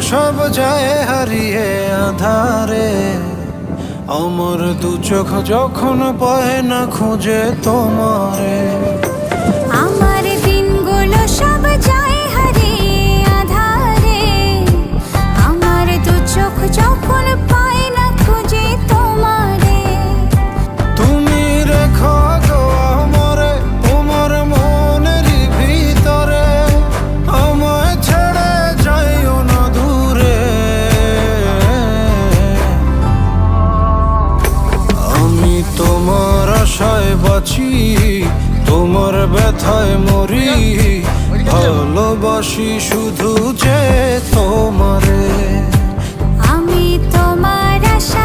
সব যায় হারিয়ে আধারে, আমার দু চোখ যখন পায় না খুঁজে তোমারে। আমার দিনগুলো সব যায় হারিয়ে আঁধারে, আমার দু চোখ যখন পায় না খুঁজে তোমারে। তুমি রেখো গো আমারে তোমার মনেরই ভিতরে, আমায় ছেড়ে যাইও না দূরে। আমি তোমার আশায় বাঁচি, তোমার ব্যথায় মরি, ভালোবাসি শুধু যে তোমারে। আমি তোমার আশা